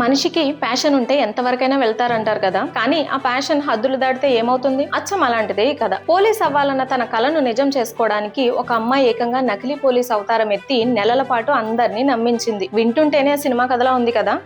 మనిషికి ప్యాషన్ ఉంటే ఎంతవరకైనా వెళ్తారంటారు కదా, కానీ ఆ ప్యాషన్ హద్దులు దాటితే ఏమవుతుంది? అచ్చం అలాంటిదే ఈ కథ. పోలీస్ అవ్వాలన్న తన కలను నిజం చేసుకోవడానికి ఒక అమ్మాయి ఏకంగా నకిలీ పోలీస్ అవతారం ఎత్తి నెలల పాటు అందరినీ నమ్మించింది. వింటుంటేనే సినిమా కథలా ఉంది కదా.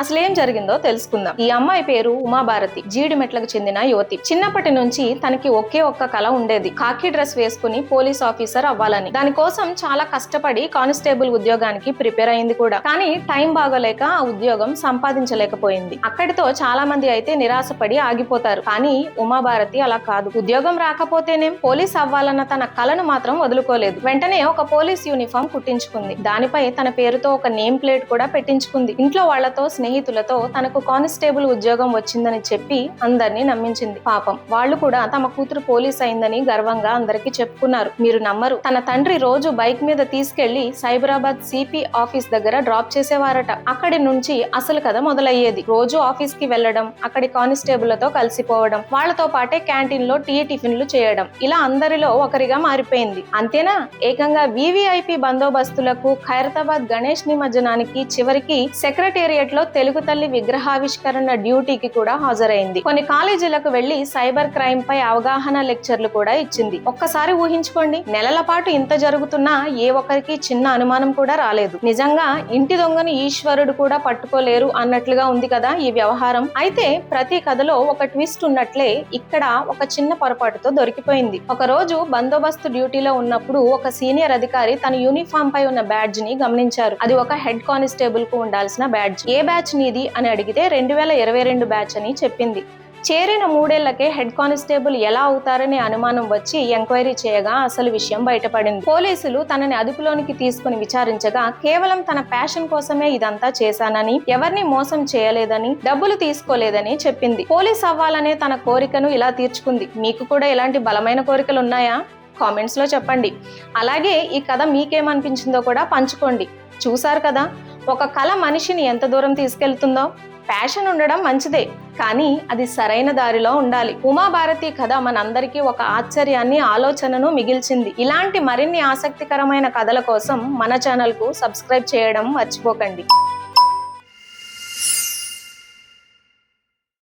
అసలేం జరిగిందో తెలుసుకుందాం. ఈ అమ్మాయి పేరు ఉమాభారతి. జీడిమెట్లకు చెందిన యువతి. చిన్నప్పటి నుంచి తనకి ఒకే ఒక్క కల ఉండేది, కాకి డ్రెస్ వేసుకుని పోలీస్ ఆఫీసర్ అవ్వాలని. దానికోసం చాలా కష్టపడి కానిస్టేబుల్ ఉద్యోగానికి ప్రిపేర్ అయింది కూడా. కానీ టైం బాగోలేక ఆ ఉద్యోగం సంపాదించలేకపోయింది. అక్కడితో చాలా మంది అయితే నిరాశపడి ఆగిపోతారు. కానీ ఉమాభారతి అలా కాదు. ఉద్యోగం రాకపోతేనేం, పోలీస్ అవ్వాలన్న తన కలను మాత్రం వదులుకోలేదు. వెంటనే ఒక పోలీస్ యూనిఫామ్ కుట్టించుకుంది. దానిపై తన పేరుతో ఒక నేమ్ ప్లేట్ కూడా పెట్టించుకుంది. ఇంట్లో వాళ్లతో స్నేహితులతో తనకు కానిస్టేబుల్ ఉద్యోగం వచ్చిందని చెప్పి అందరినీ నమ్మించింది. పాపం వాళ్ళు కూడా తమ కూతురు పోలీస్ అయిందని గర్వంగా అందరికీ చెప్పుకున్నారు. మీరు నమ్మరు, తన తండ్రి రోజు బైక్ మీద తీసుకెళ్లి సైబరాబాద్ సిపి ఆఫీస్ దగ్గర డ్రాప్ చేసేవారట. అక్కడి నుంచి అసలు కథ మొదలయ్యేది. రోజు ఆఫీస్ కి వెళ్లడం, అక్కడి కానిస్టేబుళ్లతో కలిసిపోవడం, వాళ్లతో పాటే క్యాంటీన్ లో టీ టిఫిన్లు చేయడం, ఇలా అందరిలో ఒకరిగా మారిపోయింది. అంతేనా, ఏకంగా వివిఐపి బందోబస్తులకు, ఖైరతాబాద్ గణేష్ నిమజ్జనానికి, చివరికి సెక్రటేరియట్ లో తెలుగు తల్లి విగ్రహావిష్కరణ డ్యూటీకి కూడా హాజరైంది. కొన్ని కాలేజీలకు వెళ్లి సైబర్ క్రైమ్ పై అవగాహన లెక్చర్లు కూడా ఇచ్చింది. ఒక్కసారి ఊహించుకోండి, నెలల పాటు ఇంత జరుగుతున్నా ఏ ఒక్కరికి చిన్న అనుమానం కూడా రాలేదు. నిజంగా ఇంటి దొంగని ఈశ్వరుడు కూడా పట్టుకోలేరు అన్నట్లుగా ఉంది కదా ఈ వ్యవహారం. అయితే ప్రతి కథలో ఒక ట్విస్ట్ ఉన్నట్లే ఇక్కడ ఒక చిన్న పొరపాటుతో దొరికిపోయింది. ఒక రోజు బందోబస్తు డ్యూటీలో ఉన్నప్పుడు ఒక సీనియర్ అధికారి తన యూనిఫామ్ పై ఉన్న బ్యాడ్జ్ ని గమనించారు. అది ఒక హెడ్ కానిస్టేబుల్ కు ఉండాల్సిన బ్యాడ్జ్. ఏ బ్యాచ్ నీది అని అడిగితే 2022 బ్యాచ్ అని చెప్పింది. చేరిన 3 ఏళ్లకే హెడ్ కానిస్టేబుల్ ఎలా అవుతారనే అనుమానం వచ్చి ఎంక్వైరీ చేయగా అసలు విషయం బయటపడింది. పోలీసులు తనని అదుపులోనికి తీసుకుని విచారించగా కేవలం తన ప్యాషన్ కోసమే ఇదంతా చేశానని, ఎవరిని మోసం చేయలేదని, డబ్బులు తీసుకోలేదని చెప్పింది. పోలీస్ అవ్వాలనే తన కోరికను ఇలా తీర్చుకుంది. మీకు కూడా ఇలాంటి బలమైన కోరికలు ఉన్నాయా? కామెంట్స్ లో చెప్పండి. అలాగే ఈ కథ మీకేమనిపించిందో కూడా పంచుకోండి. చూసారు కదా, ఒక కళ మనిషిని ఎంత దూరం తీసుకెళ్తుందో. ప్యాషన్ ఉండడం మంచిదే, కానీ అది సరైన దారిలో ఉండాలి. ఉమాభారతి కథ మనందరికీ ఒక ఆశ్చర్యాన్ని, ఆలోచనను మిగిల్చింది. ఇలాంటి మరిన్ని ఆసక్తికరమైన కథల కోసం మన ఛానల్ కు సబ్స్క్రైబ్ చేయడం మర్చిపోకండి.